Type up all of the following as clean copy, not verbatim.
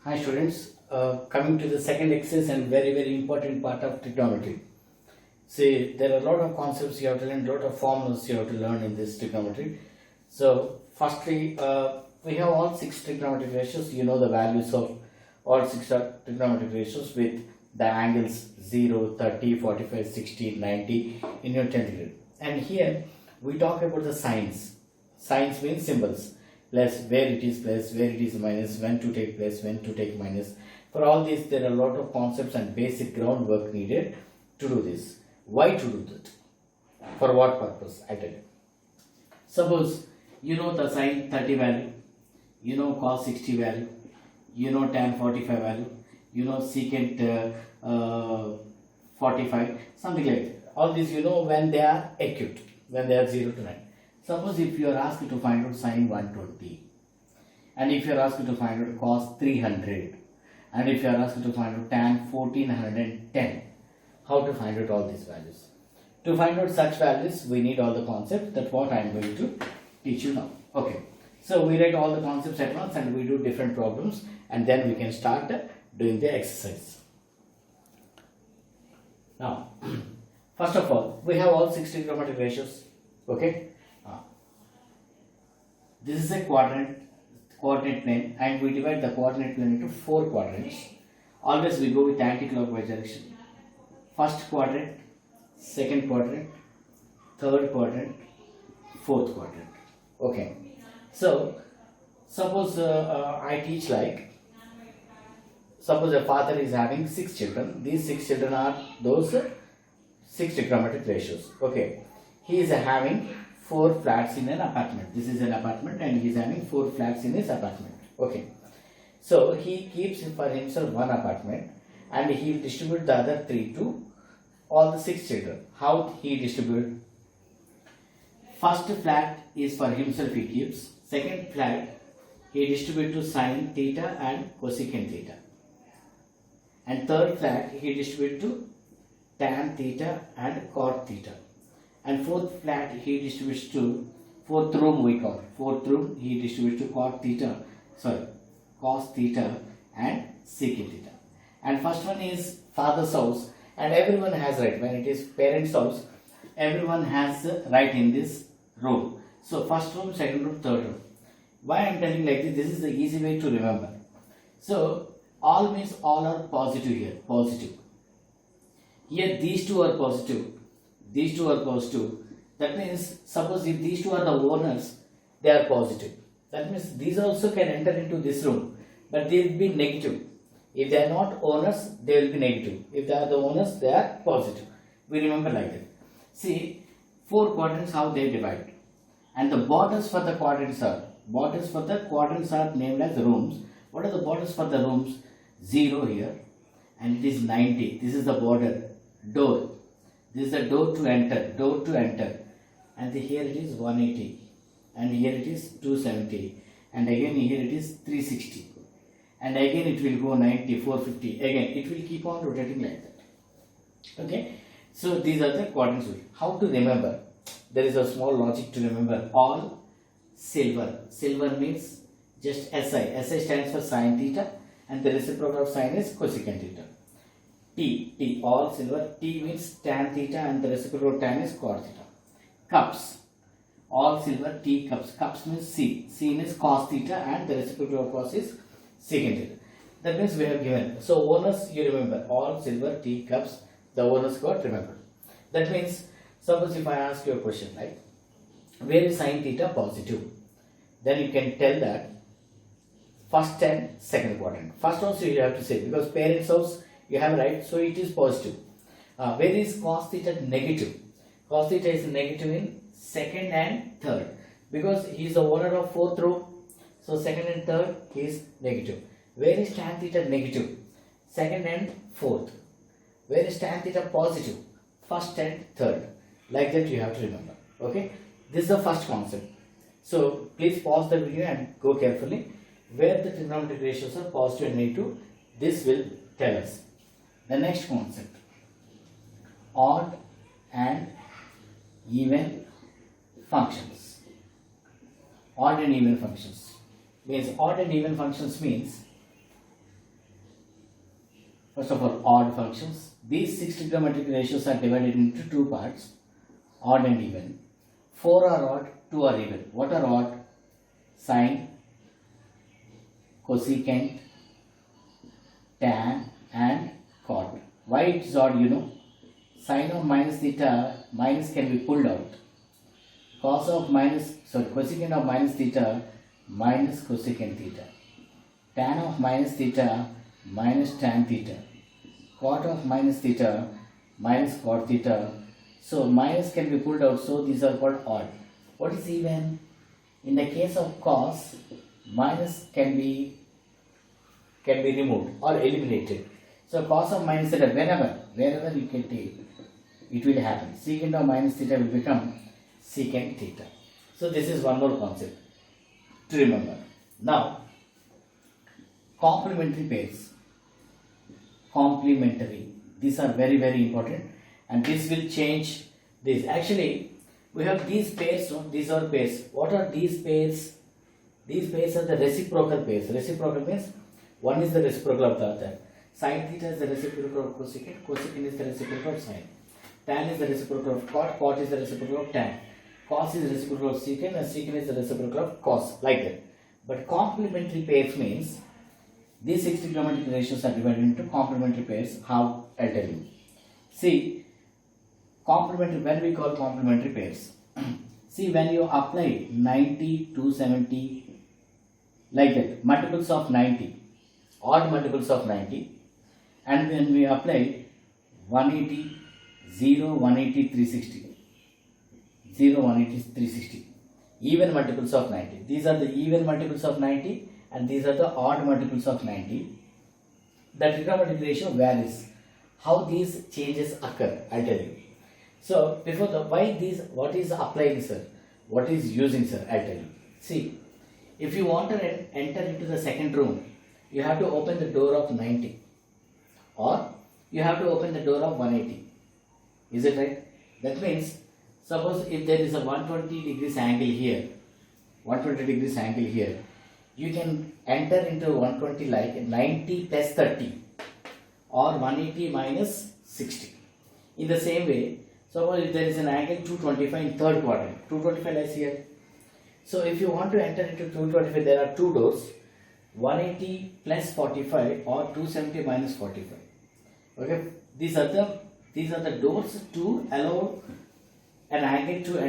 Hi students, coming to the second exercise and very important part of trigonometry. See, there are a lot of concepts you have to learn, lot of formulas you have to learn in this trigonometry. So firstly, we have all six trigonometric ratios. You know the values of all six trigonometric ratios with the angles 0, 30, 45, 60, 90 in your 10th grade. And here we talk about the signs. Signs means symbols. Plus, where it is plus, where it is minus, when to take plus, when to take minus. For all this, there are a lot of concepts and basic groundwork needed to do this. Why to do that? For what purpose? I tell you. Suppose you know the sine 30 value, you know cos 60 value, you know tan 45 value, you know secant 45, something like that. All these you know when they are acute, when they are 0 to 9. Suppose if you are asked to find out sine 120, and if you are asked to find out cos 300, and if you are asked to find out tan 1410, how to find out all these values? To find out such values, we need all the concepts. That's what I am going to teach you now. Okay. So we write all the concepts at once and we do different problems, and then we can start doing the exercise. Now, first of all, we have all six trigonometric ratios. Okay. This is a coordinate plane, and we divide the coordinate plane into 4 quadrants. Always we go with anti-clockwise direction. First quadrant, second quadrant, third quadrant, fourth quadrant. Okay. So suppose I teach like, suppose a father is having 6 children. These 6 children are those 6 trigonometric ratios. Okay. He is having 4 flats in an apartment. This is an apartment and he is having 4 flats in his apartment. Okay. So he keeps for himself 1 apartment and he will distribute the other 3 to all the 6 children. How he distribute? First flat is for himself he keeps. Second flat he distributes to sine theta and cosecant theta. And third flat he distributes to tan theta and cot theta. And fourth flat he distributes to, fourth room we call, fourth room he distributes to cos theta and secant theta. And first one is father's house, and everyone has right. When it is parents' house, everyone has right in this room. So first room, second room, third room. Why I am telling like this? This is the easy way to remember. So all means all are positive here, positive. Here these two are positive. These two are positive. That means, suppose if these two are the owners, they are positive. That means these also can enter into this room, but they will be negative. If they are not owners, they will be negative. If they are the owners, they are positive. We remember like that. See, 4 quadrants how they divide. And the borders for the quadrants are named as rooms. What are the borders for the rooms? 0 here, and it is 90. This is the border, door. This is the door to enter, and here it is 180, and here it is 270, and again here it is 360, and again it will go 90, 450, again it will keep on rotating like that. Okay, so these are the quadrants. How to remember? There is a small logic to remember. All silver. Silver means just SI. SI stands for sine theta, and the reciprocal of sine is cosecant theta. T, all silver. T means tan theta and the reciprocal of tan is cot theta. Cups, all silver. T cups. Cups means C. C means cos theta and the reciprocal of cos is secant theta. That means we have given. So owners you remember, all silver T cups, the owners got remembered. That means suppose if I ask you a question like, where is sine theta positive? Then you can tell that first and second quadrant. First also you have to say, because parents' house you have right, so it is positive. Where is cos theta negative? Cos theta is negative in second and third, because he is the owner of 4th row. So second and third he is negative. Where is tan theta negative? Second and fourth. Where is tan theta positive? First and third. Like that you have to remember. Okay. This is the first concept. So please pause the video and go carefully. Where the trigonometric ratios are positive and negative, this will tell us. The next concept, odd and even functions. Odd and even functions means First of all, odd functions. These 6 trigonometric ratios are divided into 2 parts, odd and even. 4 are odd, 2 are even. What are odd? Sine, cosecant, tan and cot. Why it is odd, you know? Sine of minus theta, minus can be pulled out. Cosecant of minus theta, minus cosecant theta. Tan of minus theta, minus tan theta. Cot of minus theta, minus cot theta. So minus can be pulled out, so these are called odd. What is even? In the case of cos, minus can be removed or eliminated. So cos of minus theta, wherever you can take, it will happen. Secant of minus theta will become secant theta. So this is one more concept to remember. Now, complementary pairs. Complementary. These are very, very important, and this will change this. Actually, we have these pairs, no? These are pairs. What are these pairs? These pairs are the reciprocal pairs. Reciprocal means one is the reciprocal of the other. Sin theta is the reciprocal of cosecant, cosecant is the reciprocal of sin. Tan is the reciprocal of cot, cot is the reciprocal of tan. Cos is the reciprocal of secant, and secant is the reciprocal of cos, like that. But complementary pairs means these 6 trigonometric ratios are divided into complementary pairs. How? I'll tell you. See, complementary, when we call complementary pairs, see, when you apply 90, 270, like that, multiples of 90, odd multiples of 90, and when we apply 180, 0, 180, 360, 0, 180, 360, even multiples of 90. These are the even multiples of 90, and these are the odd multiples of 90. The trigonometric ratio varies. How these changes occur, I'll tell you. So, before the why these, what is applying, sir? What is using, sir? I'll tell you. See, if you want to enter into the second room, you have to open the door of 90, or you have to open the door of 180. Is it right? That means, suppose if there is a 120 degrees angle here, 120 degrees angle here, you can enter into 120 like 90 plus 30 or 180 minus 60. In the same way, suppose if there is an angle 225 in third quadrant, 225 lies here. So if you want to enter into 225, there are two doors, 180 plus 45 or 270 minus 45. Okay, these are the doors to allow an angle to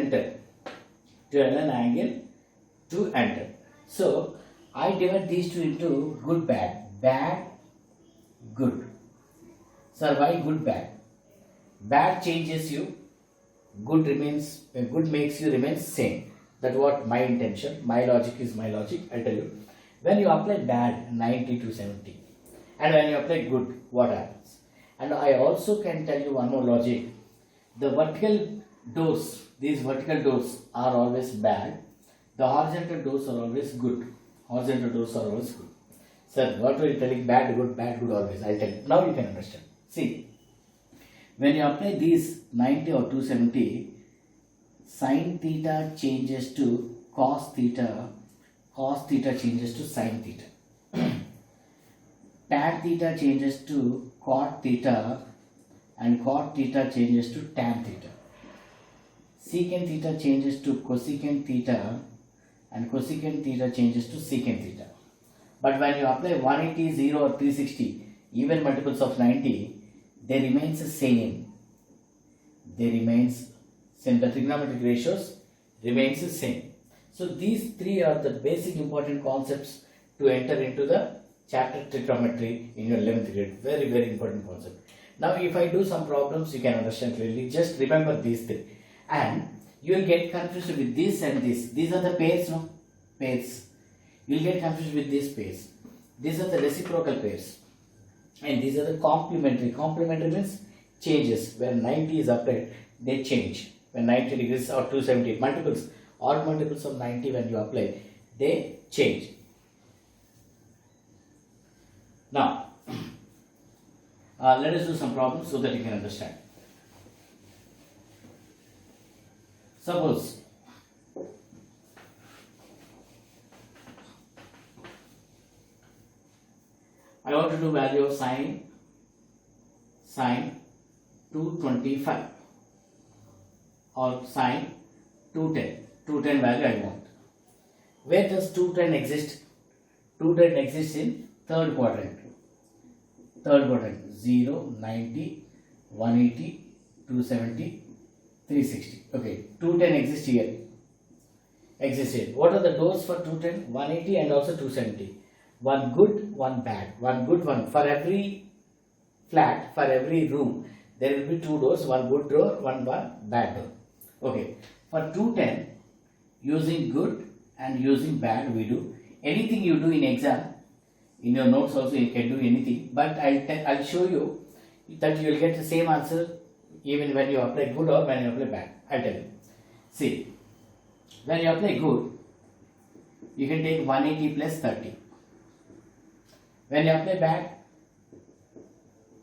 enter. So I divide these two into good, bad, bad, good. Sir, why good, bad? Bad changes you, good makes you remain same. That's what my intention. My logic is my logic. I'll tell you. When you apply bad, 90 to 70, and when you apply good, what happens? And I also can tell you one more logic. The vertical doors, these vertical doors are always bad. The horizontal doors are always good. Horizontal doors are always good. Sir, what were you telling? Bad, good always. I'll tell you. Now you can understand. See, when you apply these 90 or 270, sin theta changes to cos theta changes to sin theta. Tan theta changes to cot theta, and cot theta changes to tan theta. Secant theta changes to cosecant theta, and cosecant theta changes to secant theta. But when you apply 180, 0 or 360, even multiples of 90, they remains the same. The trigonometric ratios remains the same. So these three are the basic important concepts to enter into the chapter trigonometry in your 11th grade. Very, very important concept. Now if I do some problems, you can understand clearly. Just remember these three. And you will get confused with this and this. These are the pairs, no? Pairs. You will get confused with these pairs. These are the reciprocal pairs. And these are the complementary. Complementary means changes. When 90 is applied, they change. When 90 degrees or 270 multiples, odd multiples of 90 when you apply, they change. Now, let us do some problems so that you can understand. Suppose I want to do value of sine sine 225 or sine 210. 210 value I want. Where does 210 exist? 210 exists in third quadrant. Third quadrant 0, 90, 180, 270, 360. Okay, 210 exists here. Exists here. What are the doors for 210? 180 and also 270. One good, one bad. One good, one. For every flat, for every room, there will be two doors. One good door, one bad door. Okay, for 210, using good and using bad, we do anything you do in exam. In your notes also you can do anything, but I'll show you that you will get the same answer even when you apply good or when you apply bad. I'll tell you. See, when you apply good, you can take 180 plus 30. When you apply bad,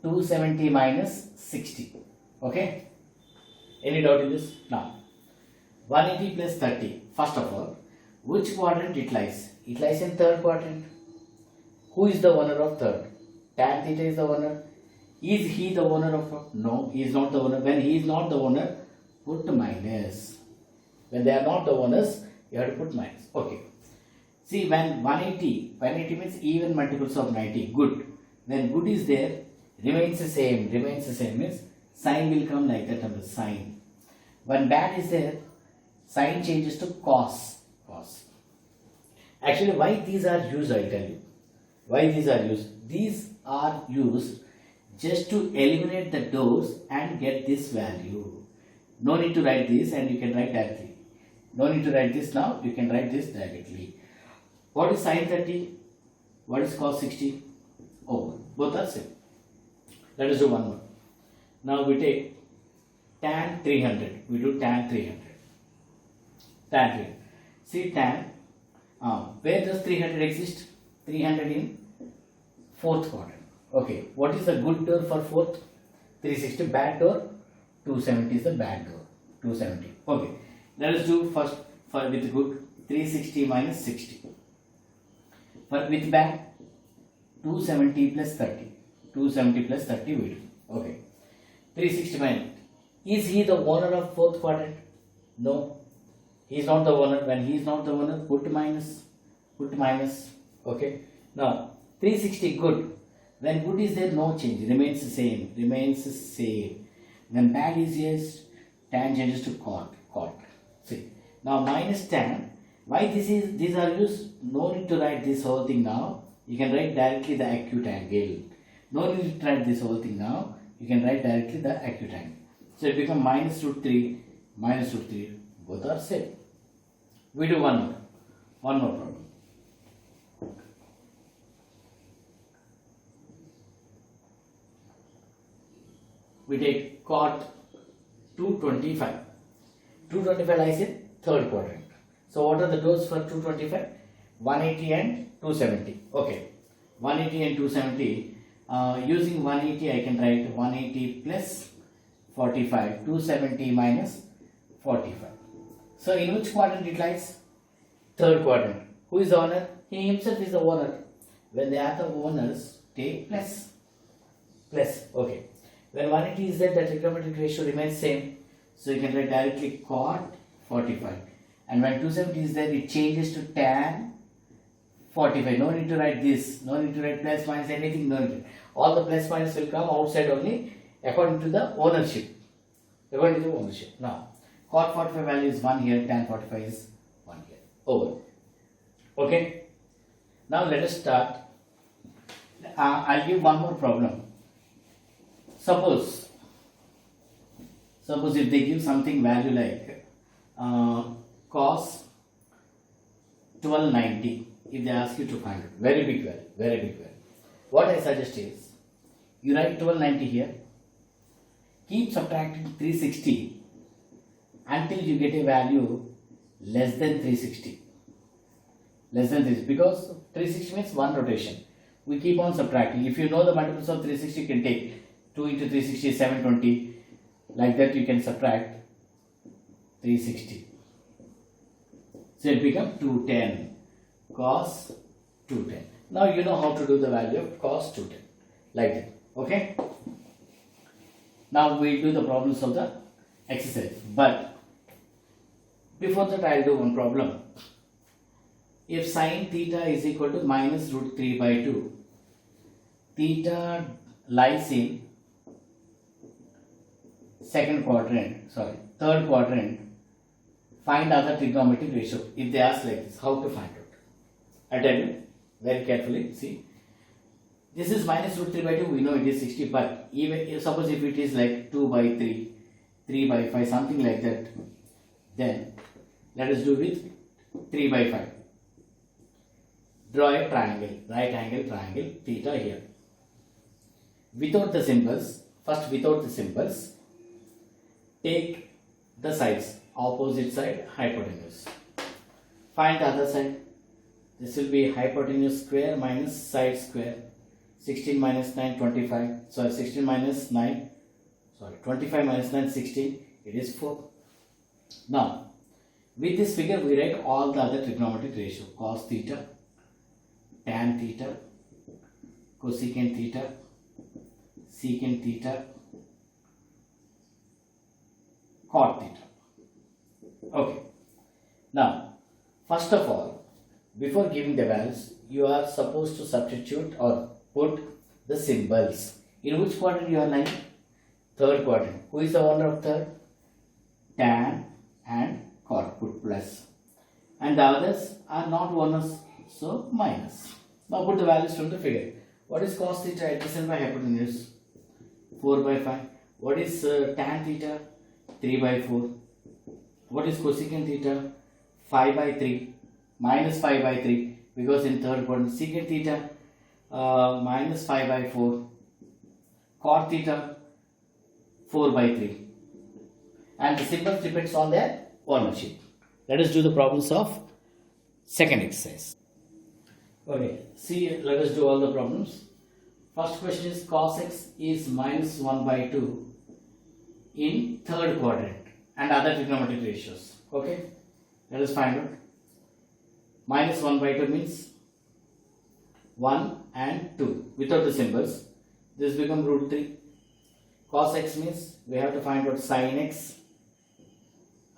270 minus 60. Okay? Any doubt in this? Now, 180 plus 30. First of all, which quadrant it lies? It lies in third quadrant. Who is the owner of third? Tan theta is the owner. Is he the owner of? No, he is not the owner. When he is not the owner, put minus. When they are not the owners, you have to put minus. Okay. See, when 180 means even multiples of 90. Good. When good is there, remains the same. Remains the same means sign will come like that under sign. When bad is there, sign changes to cos. Cos. Actually, why these are used, I tell you. Why these are used? These are used just to eliminate the doors and get this value. No need to write this, and you can write directly. No need to write this now, you can write this directly. What is sin 30? What is cos 60? Oh, both are same. Let us do one more. Now we take tan 300. We do tan 300. Tan 300. See tan. Where does 300 exist? 300 in fourth quadrant. Okay, what is the good door for fourth? 360. Bad door? 270 is the bad door. 270. Okay, let us do first for with good 360 minus 60. For with bad 270 plus 30. 270 plus 30 we do. Okay, 360 minus. Is he the owner of fourth quadrant? No, he is not the owner. When he is not the owner, put minus. Put minus. Okay, now 360 good. When good is there, no change, remains the same. Remains the same. When bad is yes, tan changes to cot. See, now minus tan. Why these are used? No need to write this whole thing now. You can write directly the acute angle. No need to write this whole thing now. You can write directly the acute angle. So it becomes minus root 3, minus root 3. Both are same. We do one more problem. We take cot 225. 225 lies in third quadrant. So what are the doors for 225? 180 and 270. Okay, 180 and 270. Using 180, I can write 180 plus 45. 270 minus 45. So in which quadrant it lies? Third quadrant. Who is the owner? He himself is the owner. When they are the owners, take plus. Plus. Okay. When 180 is there, the trigonometric ratio remains same. So you can write directly cot 45. And when 270 is there, it changes to tan 45. No need to write this. No need to write plus, minus, anything. No need. All the plus, minus will come outside only according to the ownership. According to the ownership. Now, cot 45 value is 1 here. Tan 45 is 1 here. Over. Okay. Now let us start. I'll give one more problem. Suppose if they give something value like cos 1290, if they ask you to find it, very big value. What I suggest is, you write 1290 here, keep subtracting 360 until you get a value less than 360. Less than 360, because 360 means one rotation. We keep on subtracting. If you know the multiples of 360, you can take 2 into 360 is 720. Like that you can subtract 360. So it becomes 210. Cos 210. Now you know how to do the value of cos 210. Like that. Okay. Now we'll do the problems of the exercise. But before that, I'll do one problem. If sine theta is equal to minus root 3 by 2, theta lies in third quadrant, find other trigonometric ratio. If they ask like this, how to find out? I'll tell you very carefully. See, this is minus root 3 by 2, we know it is 60, but even if, suppose if it is like 2 by 3, 3 by 5, something like that, then let us do with 3 by 5. Draw a triangle, right angle triangle, theta here. Without the symbols, take the sides, opposite side, hypotenuse. Find the other side. This will be hypotenuse square minus side square. 16 minus 9, 25. Sorry, 16 minus 9. Sorry, 25 minus 9, 16. It is 4. Now, with this figure, we write all the other trigonometric ratio. Cos theta, tan theta, cosecant theta, secant theta, cot theta. Okay. Now, first of all, before giving the values, you are supposed to substitute or put the symbols. In which quadrant you are lying? Third quadrant. Who is the owner of third? Tan and cot. Put plus. And the others are not owners, so minus. Now put the values from the figure. What is cos theta adjacent by hypotenuse? 4 by 5. What is tan theta? 3 by 4. What is cosecant theta? 5 by 3. Minus 5 by 3. Because in third quadrant, secant theta minus 5 by 4. Cot theta 4 by 3. And the symbol depends on their ownership. Let us do the problems of second exercise. Okay, see, let us do all the problems. First question is cos x is minus 1 by 2 in third quadrant and other trigonometric ratios. Okay, let us find out. Minus 1 by 2 means 1 and 2 without the symbols. This becomes root 3. Cos x means we have to find out sin x,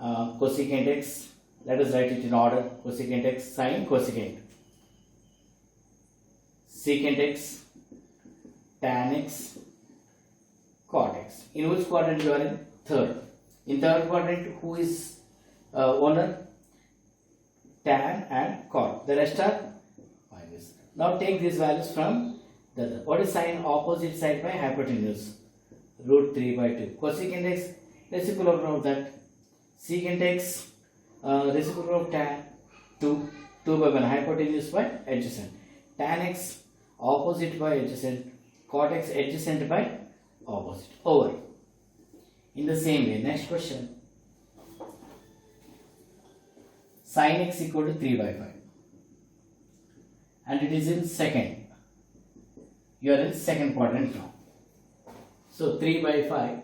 cosecant x. Let us write it in order. Cosecant x, sin, cosecant. Secant x, tan x, cot x. In which quadrant you are in? Third. In third quadrant, who is owner? Tan and cot. The rest are minus. Now take these values from the other. What is sine opposite side by hypotenuse? Root 3 by 2. Cosecant x, reciprocal of that. Secant x, reciprocal of tan, 2. 2 by 1. Hypotenuse by adjacent. Tan x, opposite by adjacent. Cot x, adjacent by opposite. Over. In the same way, next question. Sin x equal to 3 by 5. And it is in second. You are in second quadrant now. So 3 by 5.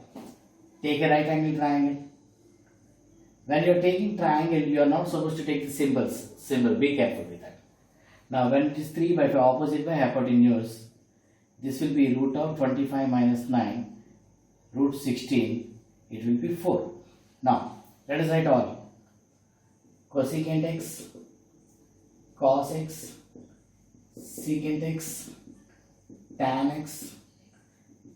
Take a right angle triangle. When you are taking triangle, you are not supposed to take the symbol. Be careful with that. Now when it is 3 by 5 opposite by hypotenuse, this will be root of 25 minus 9, root 16, it will be 4. Now let us write all. Cosecant x, cos x, secant x, tan x,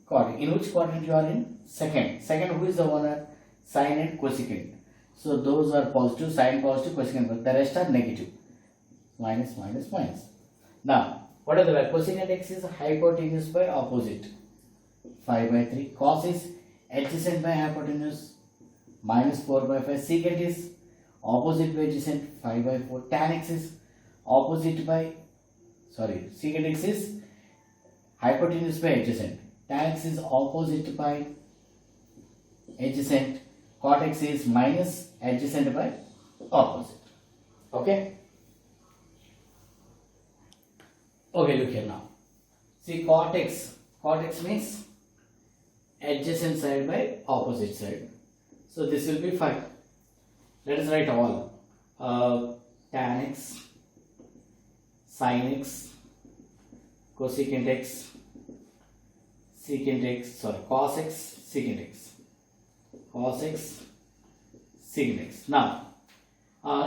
cot. In which quadrant you are in? Second. Second, who is the owner? Sin and cosecant. So those are positive, sin positive, cosecant, but the rest are negative. Minus, minus, minus. Now, what are the values? Cosecant x is hypotenuse by opposite. 5 by 3. Cos is adjacent by hypotenuse. Minus 4 by 5. Secant is opposite by adjacent. 5 by 4. Tan x is opposite by, secant x is hypotenuse by adjacent. Tan x is opposite by adjacent. Cot x is minus adjacent by opposite. Okay? Okay, look here now. See, cot x means adjacent side by opposite side. So this will be 5. Let us write all. Tan x, sin x, cosecant x, secant x, sorry, cos x, secant x, cos x, secant x. Now,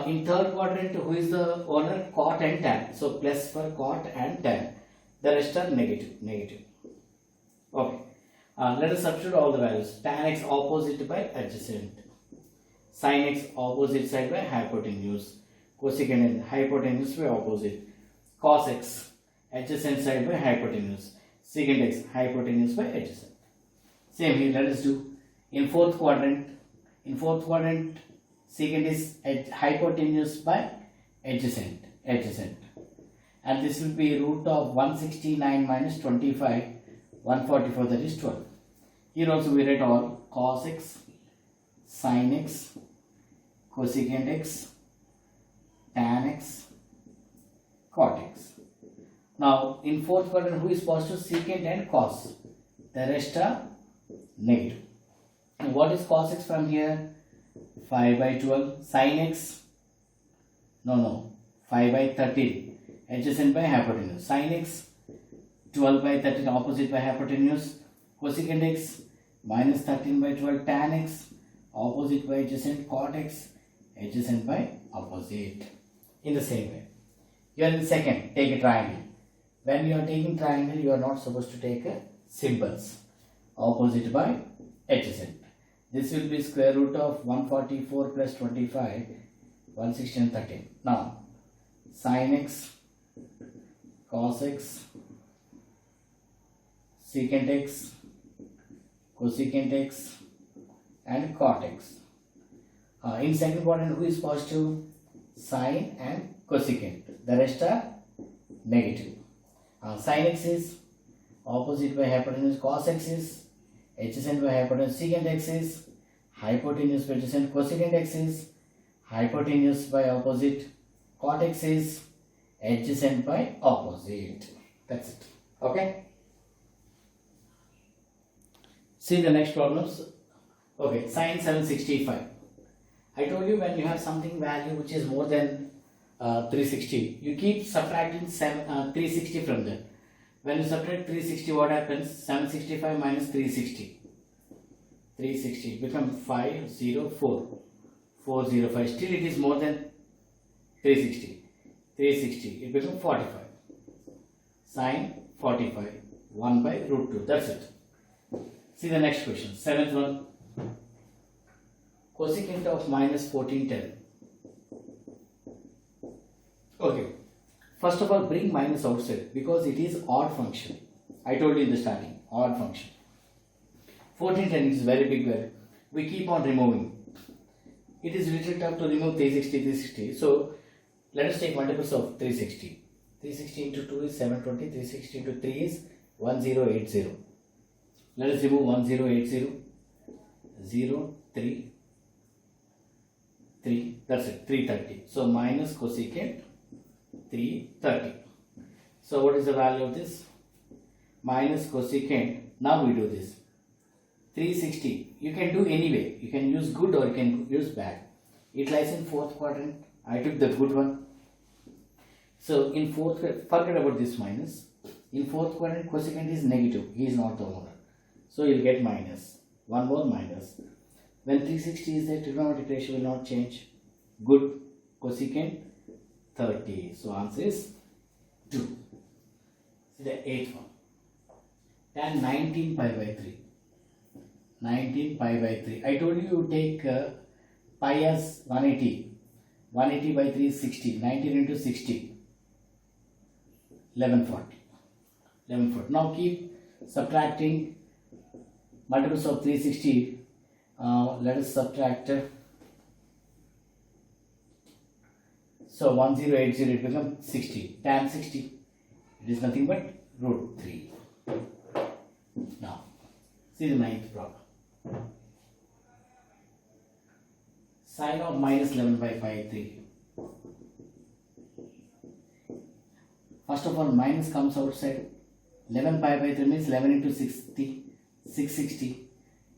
in third quadrant, who is the owner? Cot and tan. So plus for cot and tan. The rest are negative, negative. Okay. Let us substitute all the values. Tan x opposite by adjacent. Sin x opposite side by hypotenuse. Cosecant hypotenuse by opposite. Cos x adjacent side by hypotenuse. Secant x hypotenuse by adjacent. Same here. Let us do in fourth quadrant. In fourth quadrant, secant is hypotenuse by adjacent. And this will be root of 169 minus 25, 144, that is 12. Here also we write all cos x, sin x, cosecant x, tan x, cot x. Now in fourth quadrant, who is positive? Secant and cos. The rest are negative. And what is cos x from here? 5 by 12. Sin x? No. 5 by 13. Adjacent by hypotenuse. Sin x 12 by 13 opposite by hypotenuse. Cosecant x minus 13 by 12. Tan x opposite by adjacent. Cot x adjacent by opposite. In the same way, you are in second, take a triangle. When you are taking triangle, you are not supposed to take symbols. Opposite by adjacent. This will be square root of 144 plus 25, 116 and 13. Now, sin x, cos x, secant x, cosecant x and cot x. In second quadrant, who is positive? Sin and cosecant. The rest are negative. Sin x is opposite by hypotenuse. Cos x is adjacent by hypotenuse. Secant x is hypotenuse by adjacent. Cosecant x is hypotenuse by opposite. Cot x is adjacent by opposite. That's it. Okay. See the next problems. Okay, sin 765. I told you when you have something value which is more than 360, you keep subtracting 360 from there. When you subtract 360, what happens? 765 minus 360. 360 becomes 504. 405. Still it is more than 360. 360. It becomes 45. Sin 45. 1 by root 2. That's it. See the next question. Seventh one. Cosecant of minus 1410. Okay. First of all, bring minus outside because it is odd function. I told you in the starting, odd function. 1410 is very big value. We keep on removing. It is little tough to remove 360. So let us take multiples of 360. 360 into 2 is 720. 360 into 3 is 1080. Let us remove 1080. 0, 3, 3. That's it. 330. So minus cosecant 330. So what is the value of this? Minus cosecant. Now we do this. 360. You can do anyway. You can use good or you can use bad. It lies in fourth quadrant. I took the good one. So in fourth, forget about this minus. In fourth quadrant, cosecant is negative. He is not the owner. So you will get minus. One more minus. When 360 is there, trigonometric ratio will not change. Good. Cosecant 30. So answer is 2. See the eighth one. Tan 19 pi by 3. 19 pi by 3. I told you take pi as 180. 180 by 3 is 60. 19 into 60. 1140. 1140. Now keep subtracting multiples of 360. Let us subtract. So 1080 it becomes 60. Tan 60. It is nothing but root 3. Now see the ninth problem. Sine of minus 11 by pi 3. First of all, minus comes outside. 11 pi by 3 means 11 into 60, 660.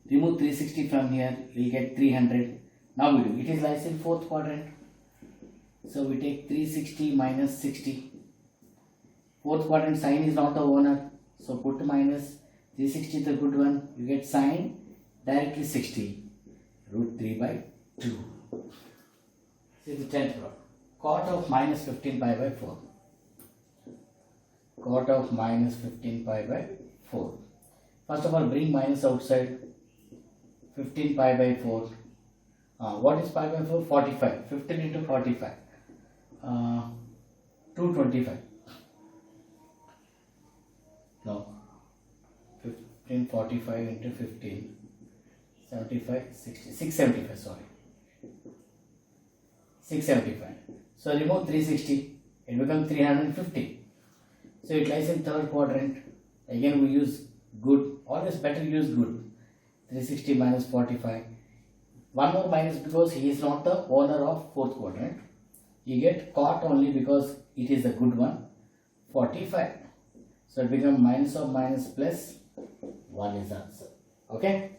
Remove 360 from here, you will get 300. Now we do. It is lies in fourth quadrant. So we take 360 minus 60. Fourth quadrant, sine is not the owner. So put minus 360 is a good one. You get sine directly 60 root 3 by 2. See the 10th problem. Cot of minus 15 pi by 4. Cot of minus 15 pi by 4. First of all, bring minus outside. 15 pi by 4. What is pi by 4? 45. 15 into 45. 225. No. 1545 into 15. 75, 60. 675, sorry. 675. So remove 360. It becomes 350. So it lies in third quadrant. Again we use good. Always better use good. 360 minus 45. One more minus because he is not the owner of fourth quadrant. You get cot only because it is a good one. 45. So it becomes minus of minus plus 1 is the answer. Okay.